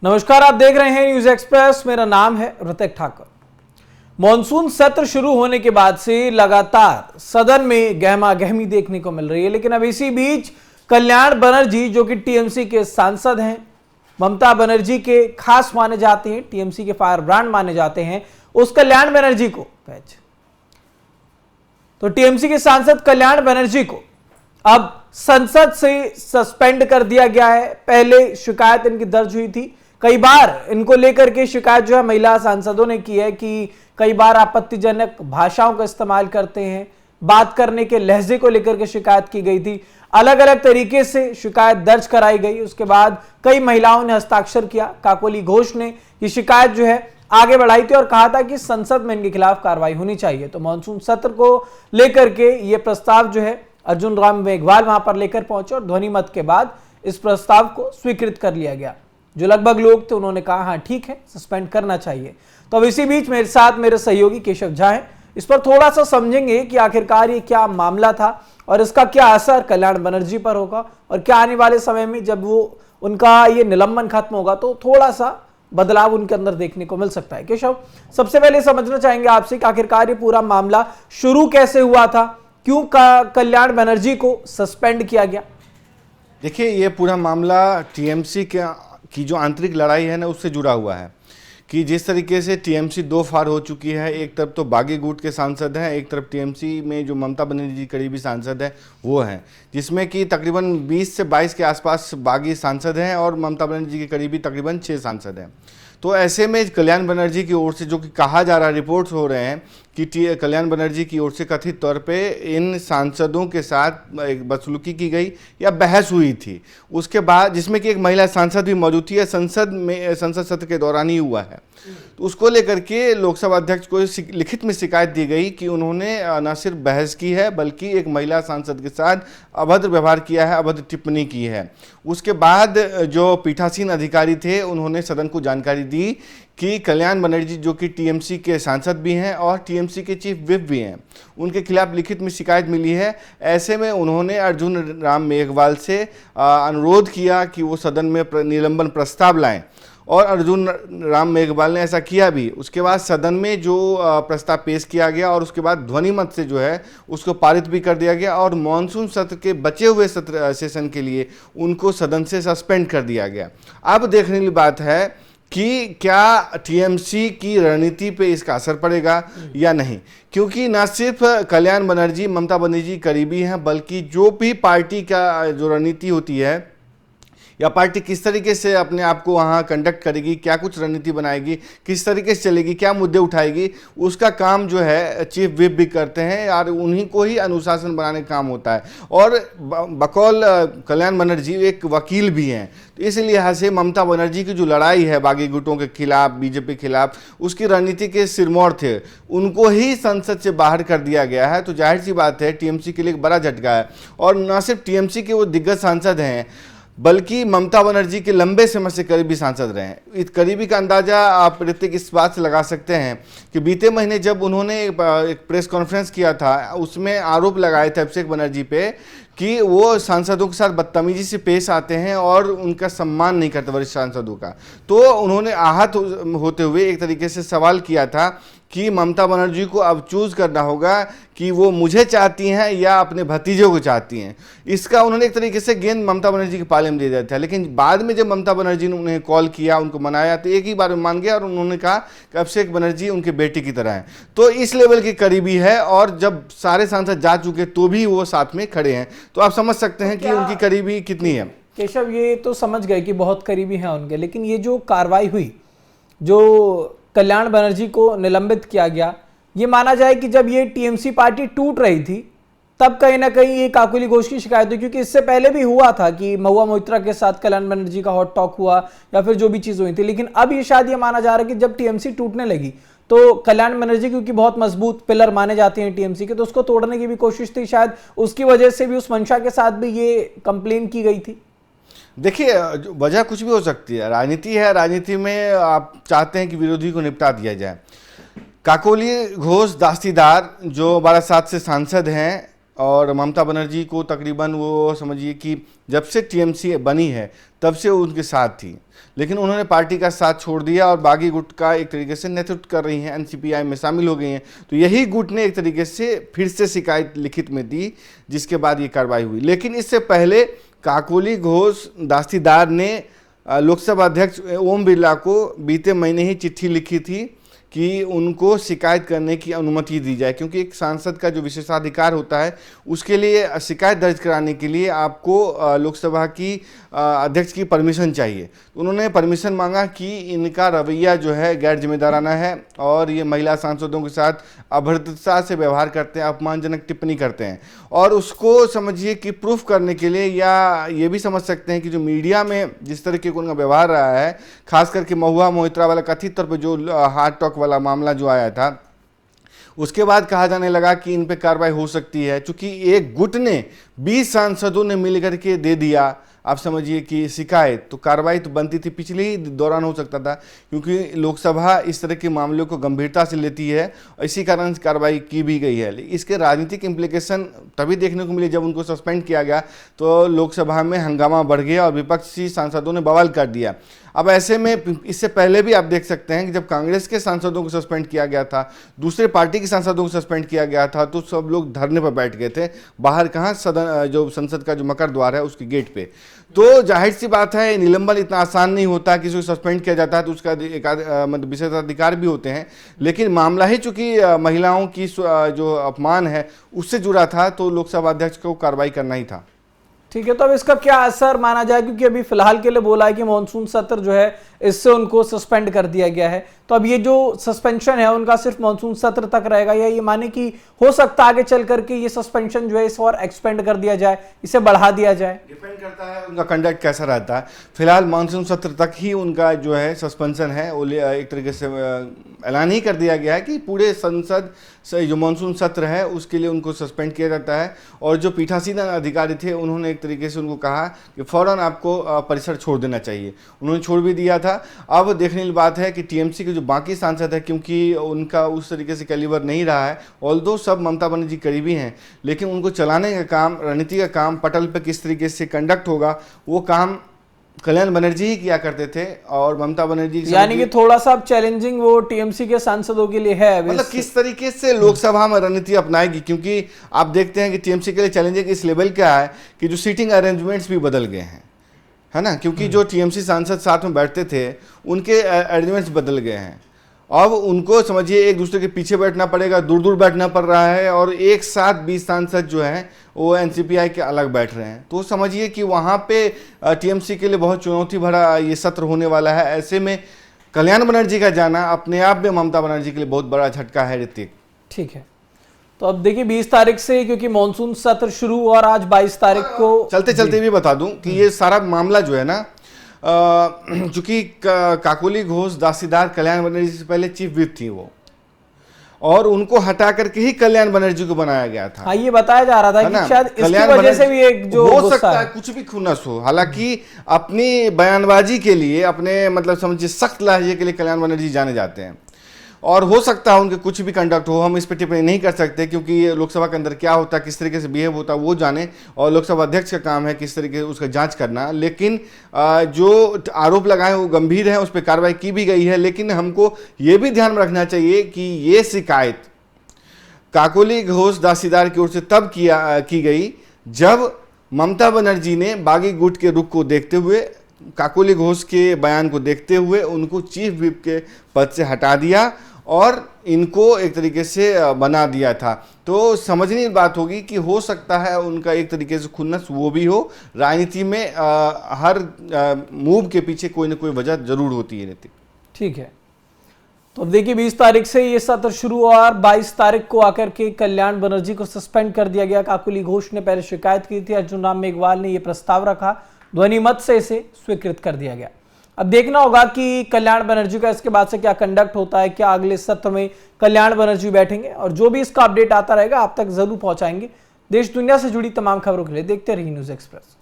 नमस्कार, आप देख रहे हैं न्यूज एक्सप्रेस। मेरा नाम है ऋतिक ठाकुर। मॉनसून सत्र शुरू होने के बाद से लगातार सदन में गहमा गहमी देखने को मिल रही है, लेकिन अब इसी बीच कल्याण बनर्जी जो कि टीएमसी के सांसद हैं, ममता बनर्जी के खास माने जाते हैं, टीएमसी के फायर ब्रांड माने जाते हैं, उस कल्याण बनर्जी को तो टीएमसी के सांसद कल्याण बनर्जी को अब संसद से सस्पेंड कर दिया गया है। पहले शिकायत इनकी दर्ज हुई थी, कई बार इनको लेकर के शिकायत जो है महिला सांसदों ने की है कि कई बार आपत्तिजनक भाषाओं का इस्तेमाल करते हैं, बात करने के लहजे को लेकर के शिकायत की गई थी, अलग अलग तरीके से शिकायत दर्ज कराई गई। उसके बाद कई महिलाओं ने हस्ताक्षर किया। काकोली घोष ने ये शिकायत जो है आगे बढ़ाई थी और कहा था कि संसद में इनके खिलाफ कार्रवाई होनी चाहिए। तो मानसून सत्र को लेकर के ये प्रस्ताव जो है अर्जुन राम मेघवाल वहां पर लेकर पहुंचे और ध्वनि मत के बाद इस प्रस्ताव को स्वीकृत कर लिया गया। जो लगभग लोग थे उन्होंने कहा हाँ ठीक है, सस्पेंड करना चाहिए। तो अब इसी बीच मेरे साथ मेरे सहयोगी केशव झा हैं। इस पर थोड़ा सा समझेंगे कि आखिरकार ये क्या मामला था और इसका क्या असर कल्याण बनर्जी पर होगा और क्या आने वाले समय में जब वो उनका ये निलंबन खत्म होगा तो थोड़ा सा बदलाव उनके अंदर देखने को मिल सकता है। केशव, सबसे पहले समझना चाहेंगे आपसे कि आखिरकार ये पूरा मामला शुरू कैसे हुआ था, क्यों कल्याण बनर्जी को सस्पेंड किया गया? देखिए, ये पूरा मामला टीएमसी की जो आंतरिक लड़ाई है ना उससे जुड़ा हुआ है कि जिस तरीके से टीएमसी दो फार हो चुकी है। एक तरफ तो बागी गुट के सांसद हैं, एक तरफ टीएमसी में जो ममता बनर्जी जी करीबी सांसद हैं वो हैं, जिसमें कि तकरीबन 20 से 22 के आसपास बागी सांसद हैं और ममता बनर्जी के करीबी तकरीबन 6 सांसद हैं। तो ऐसे में कल्याण बनर्जी की ओर से जो कि कहा जा रहा है, रिपोर्ट्स हो रहे हैं कि कल्याण बनर्जी की ओर से कथित तौर पे इन सांसदों के साथ एक बदसलूकी की गई या बहस हुई थी। उसके बाद जिसमें कि एक महिला सांसद भी मौजूद थी, संसद सत्र के दौरान ही हुआ है। तो उसको लेकर के लोकसभा अध्यक्ष को लिखित में शिकायत दी गई कि उन्होंने न सिर्फ बहस की है बल्कि एक महिला सांसद के साथ अभद्र व्यवहार किया है, अभद्र टिप्पणी की है। उसके बाद जो पीठासीन अधिकारी थे उन्होंने सदन को जानकारी दी कि कल्याण बनर्जी जो कि टीएमसी के सांसद भी हैं और टीएमसी के चीफ विप भी हैं, उनके खिलाफ लिखित में शिकायत मिली है। ऐसे में उन्होंने अर्जुन राम मेघवाल से अनुरोध किया कि वो सदन में निलंबन प्रस्ताव लाएं और अर्जुन राम मेघवाल ने ऐसा किया भी। उसके बाद सदन में जो प्रस्ताव पेश किया गया और उसके बाद ध्वनि मत से जो है उसको पारित भी कर दिया गया और मानसून सत्र के बचे हुए सत्र सेशन के लिए उनको सदन से सस्पेंड कर दिया गया। अब देखने की बात है कि क्या टीएमसी की रणनीति पे इसका असर पड़ेगा या नहीं, क्योंकि न सिर्फ कल्याण बनर्जी ममता बनर्जी करीबी हैं बल्कि जो भी पार्टी का जो रणनीति होती है या पार्टी किस तरीके से अपने आप को वहाँ कंडक्ट करेगी, क्या कुछ रणनीति बनाएगी, किस तरीके से चलेगी, क्या मुद्दे उठाएगी, उसका काम जो है चीफ विप भी करते हैं और उन्हीं को ही अनुशासन बनाने का काम होता है। और बकौल कल्याण बनर्जी एक वकील भी हैं, तो इस लिहाज से ममता बनर्जी की जो लड़ाई है बागी गुटों के खिलाफ, बीजेपी के खिलाफ, उसकी रणनीति के सिरमौर थे, उनको ही संसद से बाहर कर दिया गया है। तो जाहिर सी बात है टीएमसी के लिए एक बड़ा झटका है। और न सिर्फ टीएमसी के वो दिग्गज सांसद हैं बल्कि ममता बनर्जी के लंबे समय से करीबी सांसद रहे हैं। इस करीबी का अंदाजा आप ऋतिक इस बात से लगा सकते हैं कि बीते महीने जब उन्होंने एक प्रेस कॉन्फ्रेंस किया था उसमें आरोप लगाए थे अभिषेक बनर्जी पे कि वो सांसदों के साथ बदतमीजी से पेश आते हैं और उनका सम्मान नहीं करते वरिष्ठ सांसदों का। तो उन्होंने आहत होते हुए एक तरीके से सवाल किया था कि ममता बनर्जी को अब चूज करना होगा कि वो मुझे चाहती हैं या अपने भतीजे को चाहती हैं। इसका उन्होंने एक तरीके से गेंद ममता बनर्जी के पाले में दे दिया था। लेकिन बाद में जब ममता बनर्जी ने उन्हें कॉल किया, उनको मनाया, तो एक ही बार में मान गया और उन्होंने कहा कि अभिषेक बनर्जी उनके बेटे की तरह हैं। तो इस लेवल की करीबी है और जब सारे सांसद जा चुके तो भी वो साथ में खड़े हैं। तो आप समझ सकते हैं कि उनकी करीबी कितनी है। केशव, ये तो समझ गए कि बहुत करीबी हैं उनके, लेकिन ये जो कार्रवाई हुई, जो कल्याण बनर्जी को निलंबित किया गया, ये माना जाए कि जब ये टीएमसी पार्टी टूट रही थी तब कहीं ना कहीं ये काकोली घोष की शिकायत हुई, क्योंकि इससे पहले भी हुआ था कि महुआ मोइत्रा के साथ कल्याण बनर्जी का हॉट टॉक हुआ या फिर जो भी चीज हुई थी। लेकिन अब ये शायद ये माना जा रहा है कि जब टीएमसी टूटने लगी तो कल्याण बनर्जी क्योंकि बहुत मजबूत पिलर माने जाते हैं टीएमसी के, तो उसको तोड़ने की भी कोशिश थी, शायद उसकी वजह से भी उस मंशा के साथ भी ये कंप्लेन की गई थी। देखिए, वजह कुछ भी हो सकती है, राजनीति है, राजनीति में आप चाहते हैं कि विरोधी को निपटा दिया जाए। काकोली घोष दास्तीदार जो बारासात से सांसद हैं, और ममता बनर्जी को तकरीबन वो समझिए कि जब से टीएमसी बनी है तब से उनके साथ थी, लेकिन उन्होंने पार्टी का साथ छोड़ दिया और बागी गुट का एक तरीके से नेतृत्व कर रही हैं, एनसीपीआई में शामिल हो गई हैं। तो यही गुट ने एक तरीके से फिर से शिकायत लिखित में दी, जिसके बाद ये कार्रवाई हुई। लेकिन इससे पहले काकोली घोष दास्तीदार ने लोकसभा अध्यक्ष ओम बिरला को बीते महीने ही चिट्ठी लिखी थी कि उनको शिकायत करने की अनुमति दी जाए, क्योंकि एक सांसद का जो विशेषाधिकार होता है उसके लिए शिकायत दर्ज कराने के लिए आपको लोकसभा की अध्यक्ष की परमिशन चाहिए। तो उन्होंने परमिशन मांगा कि इनका रवैया जो है गैर जिम्मेदाराना है और ये महिला सांसदों के साथ अभद्रता से व्यवहार करते हैं, अपमानजनक टिप्पणी करते हैं। और उसको समझिए कि प्रूफ करने के लिए, या ये भी समझ सकते हैं कि जो मीडिया में जिस तरीके का उनका व्यवहार रहा है, खास करके महुआ मोहित्रा वाला कथित तौर पर जो हार्ट टॉक वाला मामला जो आया था, उसके बाद कहा जाने लगा कि इन पे कार्रवाई हो सकती है। चूंकि एक गुट ने 20 सांसदों ने मिलकर के दे दिया, आप समझिए कि शिकायत, तो कार्रवाई तो बनती थी, पिछले ही दौरान हो सकता था, क्योंकि लोकसभा इस तरह के मामलों को गंभीरता से लेती है, इसी कारण कार्रवाई की भी गई है। इसके राजनीतिक इम्प्लीकेशन तभी देखने को मिले जब उनको सस्पेंड किया गया तो लोकसभा में हंगामा बढ़ गया और विपक्षी सांसदों ने बवाल कर दिया। अब ऐसे में इससे पहले भी आप देख सकते हैं कि जब कांग्रेस के सांसदों को सस्पेंड किया गया था, दूसरे पार्टी के सांसदों को सस्पेंड किया गया था, तो सब लोग धरने पर बैठ गए थे बाहर, कहाँ सदन, जो संसद का जो मकर द्वार है उसके गेट पे। तो जाहिर सी बात है निलंबन इतना आसान नहीं होता, किसी को सस्पेंड किया जाता है तो उसका मतलब विशेषाधिकार भी होते हैं, लेकिन मामला ही चूंकि महिलाओं की जो अपमान है उससे जुड़ा था, तो लोकसभा अध्यक्ष को कार्रवाई करना ही था। ठीक है, तो अब इसका क्या असर माना जाए, क्योंकि अभी फिलहाल के लिए बोला है कि मॉनसून सत्र जो है इससे उनको सस्पेंड कर दिया गया है, तो अब ये जो सस्पेंशन है उनका सिर्फ मॉनसून सत्र तक रहेगा, या ये माने कि हो सकता है आगे चल करके ये सस्पेंशन जो है इस और एक्सपेंड कर दिया जाए, इसे बढ़ा दिया जाए? डिपेंड करता है उनका कंडक्ट कैसा रहता है। फिलहाल मॉनसून सत्र तक ही उनका जो है सस्पेंशन है, वो एक तरीके से ऐलान ही कर दिया गया है कि पूरे संसद से जो मॉनसून सत्र है उसके लिए उनको सस्पेंड किया जाता है। और जो पीठासीन अधिकारी थे उन्होंने एक तरीके से उनको कहा कि फौरन आपको परिसर छोड़ देना चाहिए, उन्होंने छोड़ भी दिया था। अब देखने की बात है कि टीएमसी के जो बाकी सांसद है, क्योंकि उनका उस तरीके से कैलिबर नहीं रहा है, ऑल्दो सब ममता बनर्जी करीबी हैं, लेकिन उनको चलाने का काम, रणनीति का काम, पटल पे किस तरीके से कंडक्ट होगा, वो काम कल्याण बनर्जी ही किया करते थे। और ममता बनर्जी, यानी कि थोड़ा सा चैलेंजिंग वो टीएमसी के सांसदों के लिए है, मतलब किस तरीके से लोकसभा में रणनीति अपनाएगी, क्योंकि आप देखते हैं कि टीएमसी के लिए चैलेंजिंग इस लेवल क्या है कि जो सीटिंग अरेंजमेंट्स भी बदल गए हैं, है ना, क्योंकि जो टीएमसी सांसद साथ में बैठते थे उनके अरेंजमेंट्स बदल गए हैं। अब उनको समझिए एक दूसरे के पीछे बैठना पड़ेगा, दूर दूर बैठना पड़ रहा है, और एक साथ 20 सांसद जो हैं वो एनसीपीआई के अलग बैठ रहे हैं। तो समझिए कि वहाँ पे टीएमसी के लिए बहुत चुनौती भरा ये सत्र होने वाला है। ऐसे में कल्याण बनर्जी का जाना अपने आप में ममता बनर्जी के लिए बहुत बड़ा झटका है, ऋतिक। ठीक है, तो अब देखिए 20 तारीख से, क्योंकि मानसून सत्र शुरू और आज 22 तारीख को, चलते चलते भी बता दूं कि ये सारा मामला जो है ना, चूंकि काकोली घोष दास्तीदार कल्याण बनर्जी से पहले चीफ विप थी वो, और उनको हटा करके ही कल्याण बनर्जी को बनाया गया था। हाँ, ये बताया जा रहा था कि शायद इसकी वजह से भी एक जो हो सकता है कुछ भी खुन्नस हो। हालांकि अपनी बयानबाजी के लिए, अपने मतलब समझिए सख्त लहजे के लिए कल्याण बनर्जी जाने जाते हैं, और हो सकता है उनके कुछ भी कंडक्ट हो, हम इस पर टिप्पणी नहीं कर सकते, क्योंकि लोकसभा के अंदर क्या होता है, किस तरीके से बिहेव होता है वो जाने, और लोकसभा अध्यक्ष का काम है किस तरीके से उसका जांच करना। लेकिन जो आरोप लगाए वो गंभीर हैं, उस पर कार्रवाई की भी गई है। लेकिन हमको ये भी ध्यान में रखना चाहिए कि ये शिकायत काकोली घोष दास्तीदार की ओर से तब की गई जब ममता बनर्जी ने बागी गुट के रुख को देखते हुए, काकोली घोष के बयान को देखते हुए उनको चीफ विप के पद से हटा दिया और इनको एक तरीके से बना दिया था। तो समझने की बात होगी कि हो सकता है उनका एक तरीके से खुन्नस वो भी हो। राजनीति में हर मूव के पीछे कोई ना कोई वजह जरूर होती है, नीति। ठीक है, तो अब देखिए 20 तारीख से ये सत्र शुरू और 22 तारीख को आकर के कल्याण बनर्जी को सस्पेंड कर दिया गया। काकोली घोष ने पहले शिकायत की थी, अर्जुन राम मेघवाल ने यह प्रस्ताव रखा, ध्वनि मत से इसे स्वीकृत कर दिया गया। अब देखना होगा कि कल्याण बनर्जी का इसके बाद से क्या कंडक्ट होता है, क्या अगले सत्र में कल्याण बनर्जी बैठेंगे, और जो भी इसका अपडेट आता रहेगा आप तक जरूर पहुंचाएंगे। देश दुनिया से जुड़ी तमाम खबरों के लिए देखते रहिए न्यूज़ एक्सप्रेस।